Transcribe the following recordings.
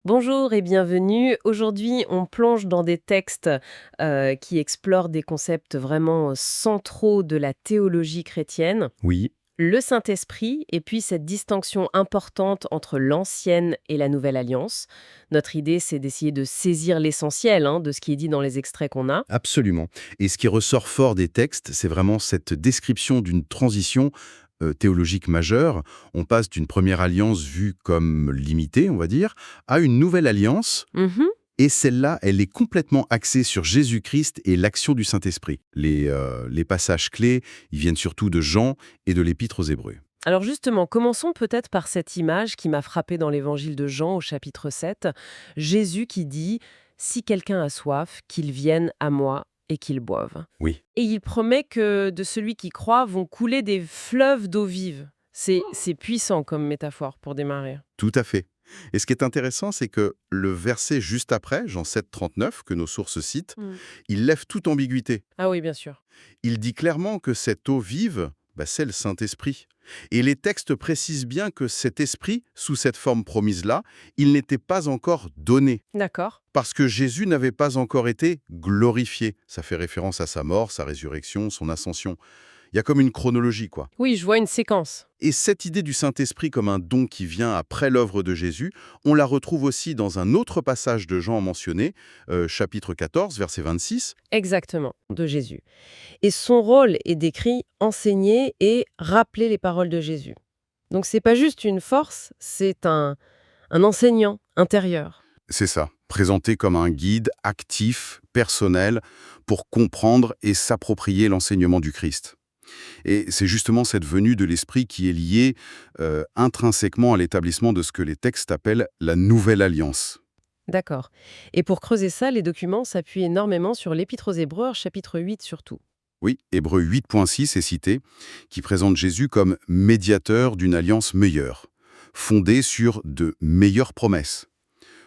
Bonjour et bienvenue. Aujourd'hui, on plonge dans des textes qui explorent des concepts vraiment centraux de la théologie chrétienne, Oui, le Saint-Esprit et puis cette distinction importante entre l'ancienne et la nouvelle alliance. Notre idée, c'est d'essayer de saisir l'essentiel de ce qui est dit dans les extraits qu'on a. absolument. Et ce qui ressort fort des textes, c'est vraiment cette description d'une transition théologique majeure. On passe d'une première alliance vue comme limitée, on va dire, à une nouvelle alliance. Mhm. Et celle-là, elle est complètement axée sur Jésus-Christ et l'action du Saint-Esprit. Les passages clés, ils viennent surtout de Jean et de l'Épître aux Hébreux. Alors justement, commençons peut-être par cette image qui m'a frappée dans l'évangile de Jean au chapitre 7. Jésus qui dit «Si quelqu'un a soif, qu'il vienne à moi et qu'il boive». Oui, Et il promet que de celui qui croit vont couler des fleuves d'eau vive. C'est puissant comme métaphore pour démarrer. tout à fait. Et ce qui est intéressant, c'est que le verset juste après, Jean 7, 39, que nos sources citent, Mm. il lève toute ambiguïté. Ah oui, bien sûr. Il dit clairement que cette eau vive, c'est le Saint-Esprit. Et les textes précisent bien que cet esprit, sous cette forme promise-là, il n'était pas encore donné, D'accord. parce que Jésus n'avait pas encore été glorifié. Ça fait référence à sa mort, sa résurrection, son ascension. Il y a comme une chronologie, quoi. Oui, je vois une séquence. Et cette idée du Saint-Esprit comme un don qui vient après l'œuvre de Jésus, on la retrouve aussi dans un autre passage de Jean mentionné, chapitre 14, verset 26. Exactement, de Jésus. Et son rôle est décrit enseigner et rappeler les paroles de Jésus. Donc c'est pas juste une force, c'est un enseignant intérieur. C'est ça, présenté comme un guide actif, personnel, pour comprendre et s'approprier l'enseignement du Christ. Et c'est justement cette venue de l'Esprit qui est liée intrinsèquement à l'établissement de ce que les textes appellent la Nouvelle Alliance. D'accord. Et pour creuser ça, les documents s'appuient énormément sur l'Épître aux Hébreux, chapitre 8 surtout. Oui, Hébreux 8.6 est cité, qui présente Jésus comme médiateur d'une alliance meilleure, fondée sur de meilleures promesses.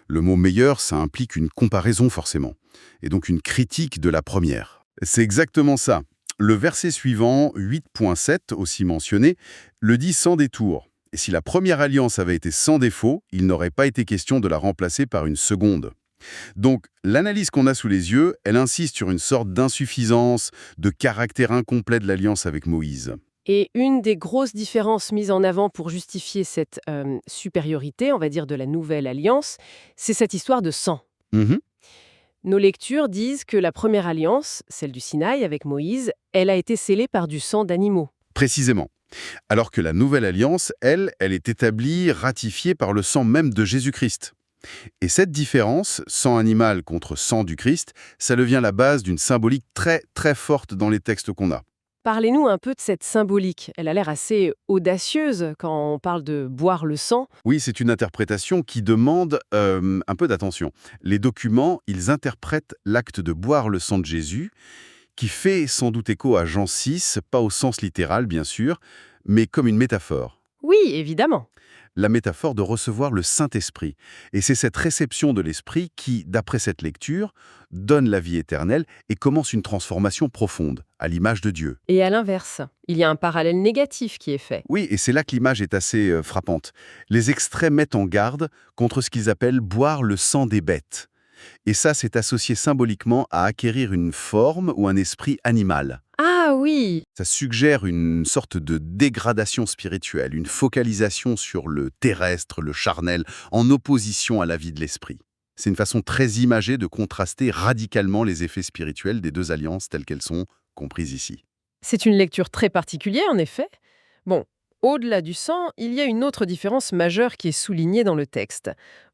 Le mot meilleur, ça implique une comparaison forcément, et donc une critique de la première. C'est exactement ça. Le verset suivant, 8.7, aussi mentionné, le dit sans détour. Et si la première alliance avait été sans défaut, il n'aurait pas été question de la remplacer par une seconde. Donc, l'analyse qu'on a sous les yeux, elle insiste sur une sorte d'insuffisance, de caractère incomplet de l'alliance avec Moïse. Et une des grosses différences mises en avant pour justifier cette supériorité, on va dire, de la nouvelle alliance, c'est cette histoire de sang. Mhm. Nos lectures disent que la première alliance, celle du Sinaï avec Moïse, elle a été scellée par du sang d'animaux. Précisément. Alors que la nouvelle alliance, elle est établie, ratifiée par le sang même de Jésus-Christ. Et cette différence, sang animal contre sang du Christ, ça devient la base d'une symbolique très très forte dans les textes qu'on a. Parlez-nous un peu de cette symbolique. Elle a l'air assez audacieuse quand on parle de boire le sang. Oui, c'est une interprétation qui demande un peu d'attention. Les documents, ils interprètent l'acte de boire le sang de Jésus, qui fait sans doute écho à Jean 6, pas au sens littéral bien sûr, mais comme une métaphore. Oui, évidemment. La métaphore de recevoir le Saint-Esprit. Et c'est cette réception de l'Esprit qui, d'après cette lecture, donne la vie éternelle et commence une transformation profonde, à l'image de Dieu. Et à l'inverse, il y a un parallèle négatif qui est fait. Oui, et c'est là que l'image est assez frappante. Les extraits mettent en garde contre ce qu'ils appellent boire le sang des bêtes. Et ça, c'est associé symboliquement à acquérir une forme ou un esprit animal. Ah oui. Ça suggère une sorte de dégradation spirituelle, une focalisation sur le terrestre, le charnel, en opposition à la vie de l'esprit. C'est une façon très imagée de contraster radicalement les effets spirituels des deux alliances telles qu'elles sont comprises ici. C'est une lecture très particulière, en effet. Bon, au-delà du sang, il y a une autre différence majeure qui est soulignée dans le texte.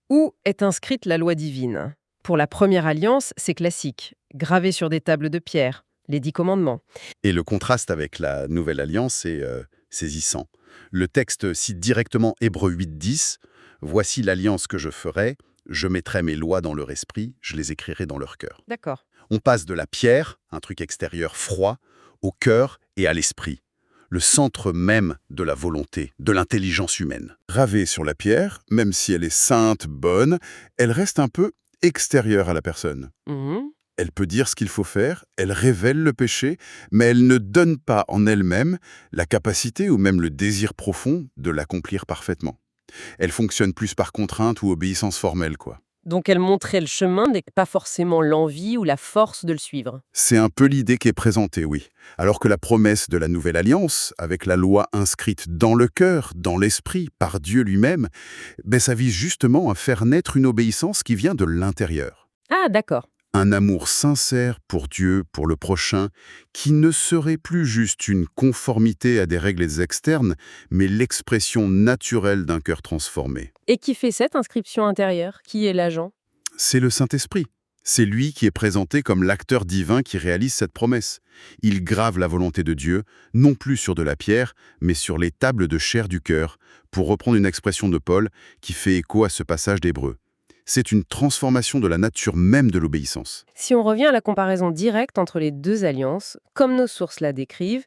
Où est inscrite la loi divine? Pour la première alliance, c'est classique, gravé sur des tables de pierre, les 10 commandements. Et le contraste avec la nouvelle alliance est saisissant. Le texte cite directement Hébreux 8.10 « Voici l'alliance que je ferai, je mettrai mes lois dans leur esprit, je les écrirai dans leur cœur. » D'accord. On passe de la pierre, un truc extérieur froid, au cœur et à l'esprit, le centre même de la volonté, de l'intelligence humaine. Gravée sur la pierre, même si elle est sainte, bonne, elle reste un peu extérieure à la personne. Mhm. Elle peut dire ce qu'il faut faire, elle révèle le péché, mais elle ne donne pas en elle-même la capacité ou même le désir profond de l'accomplir parfaitement. Elle fonctionne plus par contrainte ou obéissance formelle, quoi. Donc elle montrait le chemin, mais pas forcément l'envie ou la force de le suivre. C'est un peu l'idée qui est présentée, oui. Alors que la promesse de la Nouvelle Alliance, avec la loi inscrite dans le cœur, dans l'esprit, par Dieu lui-même, ça vise justement à faire naître une obéissance qui vient de l'intérieur. Ah, d'accord. Un amour sincère pour Dieu, pour le prochain, qui ne serait plus juste une conformité à des règles externes, mais l'expression naturelle d'un cœur transformé. Et qui fait cette inscription intérieure? Qui est l'agent? C'est le Saint-Esprit. C'est lui qui est présenté comme l'acteur divin qui réalise cette promesse. Il grave la volonté de Dieu, non plus sur de la pierre, mais sur les tables de chair du cœur, pour reprendre une expression de Paul qui fait écho à ce passage d'Hébreux. C'est une transformation de la nature même de l'obéissance. Si on revient à la comparaison directe entre les deux alliances, comme nos sources la décrivent,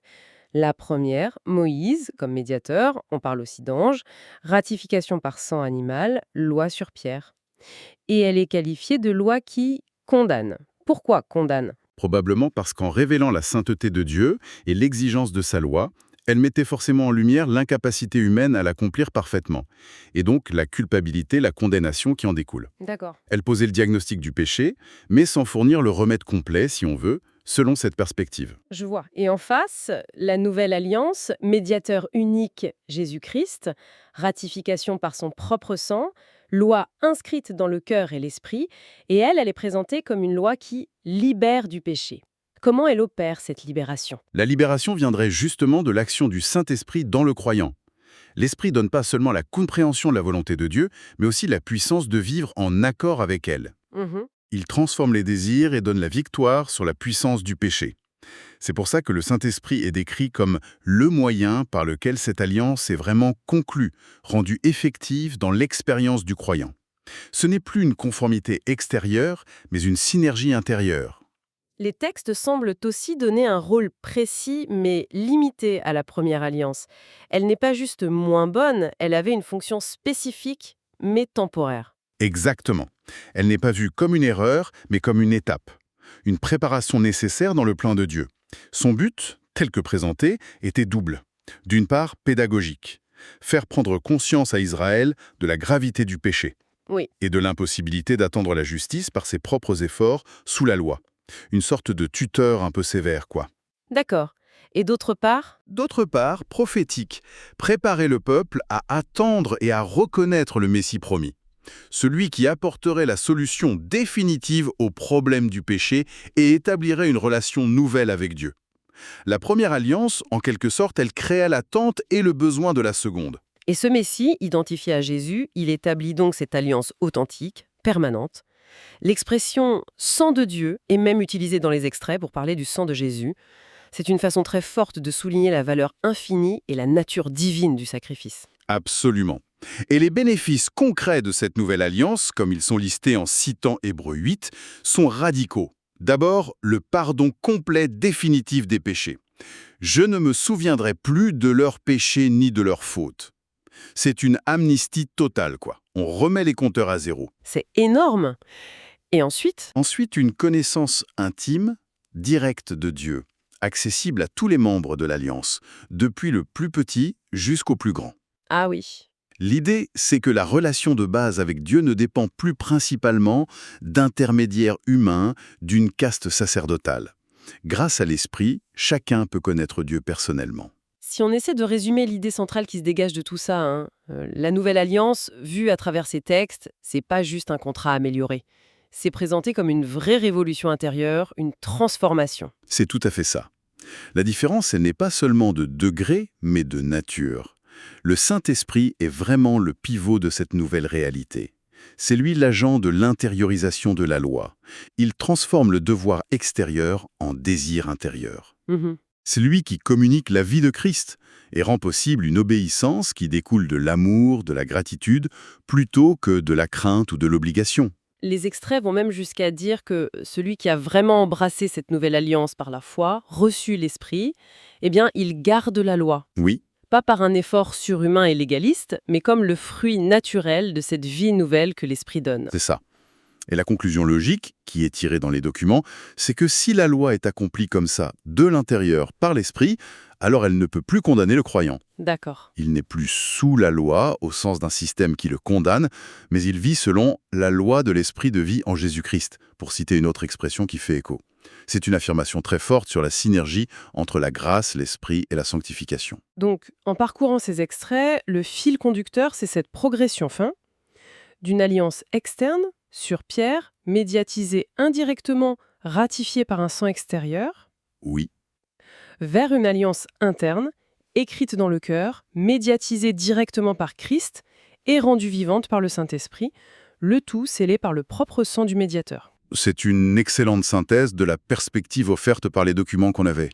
la première, Moïse, comme médiateur, on parle aussi d'ange, ratification par sang animal, loi sur pierre. Et elle est qualifiée de loi qui condamne. Pourquoi condamne? Probablement parce qu'en révélant la sainteté de Dieu et l'exigence de sa loi, elle mettait forcément en lumière l'incapacité humaine à l'accomplir parfaitement, et donc la culpabilité, la condamnation qui en découle. D'accord. Elle posait le diagnostic du péché, mais sans fournir le remède complet, si on veut, selon cette perspective. Je vois. Et en face, la nouvelle alliance, médiateur unique Jésus-Christ, ratification par son propre sang, loi inscrite dans le cœur et l'esprit, et elle est présentée comme une loi qui libère du péché. Comment elle opère cette libération? La libération viendrait justement de l'action du Saint-Esprit dans le croyant. L'Esprit donne pas seulement la compréhension de la volonté de Dieu, mais aussi la puissance de vivre en accord avec elle. Mhm. Il transforme les désirs et donne la victoire sur la puissance du péché. C'est pour ça que le Saint-Esprit est décrit comme le moyen par lequel cette alliance est vraiment conclue, rendue effective dans l'expérience du croyant. Ce n'est plus une conformité extérieure, mais une synergie intérieure. Les textes semblent aussi donner un rôle précis mais limité à la première alliance. Elle n'est pas juste moins bonne, elle avait une fonction spécifique mais temporaire. Exactement. Elle n'est pas vue comme une erreur, mais comme une étape. Une préparation nécessaire dans le plan de Dieu. Son but, tel que présenté, était double. D'une part, pédagogique. Faire prendre conscience à Israël de la gravité du péché Oui, et de l'impossibilité d'attendre la justice par ses propres efforts sous la loi. Une sorte de tuteur un peu sévère, quoi. d'accord. Et d'autre part, D'autre part, prophétique. Préparer le peuple à attendre et à reconnaître le Messie promis. Celui qui apporterait la solution définitive au problème du péché et établirait une relation nouvelle avec Dieu. La première alliance, en quelque sorte, elle créait l'attente et le besoin de la seconde. et ce Messie, identifié à Jésus, il établit donc cette alliance authentique, permanente. L'expression sang de Dieu est même utilisée dans les extraits pour parler du sang de Jésus. C'est une façon très forte de souligner la valeur infinie et la nature divine du sacrifice. Absolument. Et les bénéfices concrets de cette nouvelle alliance, comme ils sont listés en citant Hébreux 8, sont radicaux. D'abord, le pardon complet définitif des péchés. Je ne me souviendrai plus de leurs péchés ni de leurs fautes. C'est une amnistie totale, quoi. On remet les compteurs à zéro. C'est énorme. Et ensuite, Ensuite, une connaissance intime, directe de Dieu, accessible à tous les membres de l'Alliance, depuis le plus petit jusqu'au plus grand. ah oui, L'idée, c'est que la relation de base avec Dieu ne dépend plus principalement d'intermédiaires humains, d'une caste sacerdotale. Grâce à l'Esprit, chacun peut connaître Dieu personnellement. si on essaie de résumer l'idée centrale qui se dégage de tout ça, la nouvelle alliance, vue à travers ces textes, c'est pas juste un contrat amélioré. C'est présenté comme une vraie révolution intérieure, une transformation. C'est tout à fait ça. La différence, elle n'est pas seulement de degré, mais de nature. Le Saint-Esprit est vraiment le pivot de cette nouvelle réalité. C'est lui l'agent de l'intériorisation de la loi. Il transforme le devoir extérieur en désir intérieur. Mhm. C'est lui qui communique la vie de Christ et rend possible une obéissance qui découle de l'amour, de la gratitude, plutôt que de la crainte ou de l'obligation. Les extraits vont même jusqu'à dire que celui qui a vraiment embrassé cette nouvelle alliance par la foi, reçu l'Esprit, eh bien, il garde la loi. Oui, Pas par un effort surhumain et légaliste, mais comme le fruit naturel de cette vie nouvelle que l'Esprit donne. c'est ça. Et la conclusion logique, qui est tirée dans les documents, c'est que si la loi est accomplie comme ça, de l'intérieur, par l'Esprit, alors elle ne peut plus condamner le croyant. D'accord. Il n'est plus sous la loi au sens d'un système qui le condamne, mais il vit selon la loi de l'esprit de vie en Jésus-Christ, pour citer une autre expression qui fait écho. C'est une affirmation très forte sur la synergie entre la grâce, l'esprit et la sanctification. Donc, en parcourant ces extraits, le fil conducteur, c'est cette progression d'une alliance externe sur Pierre, médiatisée indirectement, ratifiée par un sang extérieur, Oui, vers une alliance interne, écrite dans le cœur, médiatisée directement par Christ et rendue vivante par le Saint-Esprit, le tout scellé par le propre sang du médiateur. c'est une excellente synthèse de la perspective offerte par les documents qu'on avait.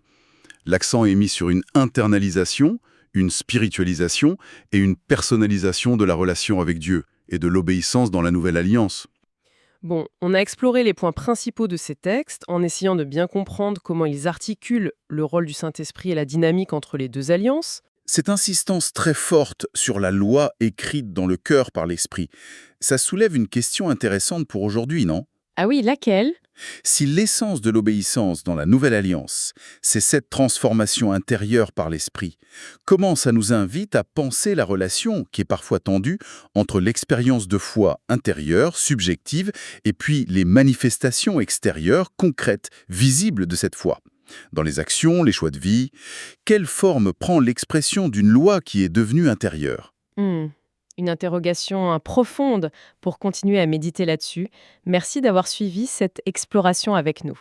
L'accent est mis sur une internalisation, une spiritualisation et une personnalisation de la relation avec Dieu et de l'obéissance dans la nouvelle alliance. Bon, on a exploré les points principaux de ces textes en essayant de bien comprendre comment ils articulent le rôle du Saint-Esprit et la dynamique entre les deux alliances. Cette insistance très forte sur la loi écrite dans le cœur par l'Esprit, ça soulève une question intéressante pour aujourd'hui, non? Ah oui, laquelle? Si l'essence de l'obéissance dans la nouvelle alliance, c'est cette transformation intérieure par l'Esprit, comment ça nous invite à penser la relation, qui est parfois tendue, entre l'expérience de foi intérieure, subjective, et puis les manifestations extérieures, concrètes, visibles de cette foi? Dans les actions, les choix de vie, quelle forme prend l'expression d'une loi qui est devenue intérieure? Hmm, Une interrogation profonde pour continuer à méditer là-dessus. Merci d'avoir suivi cette exploration avec nous.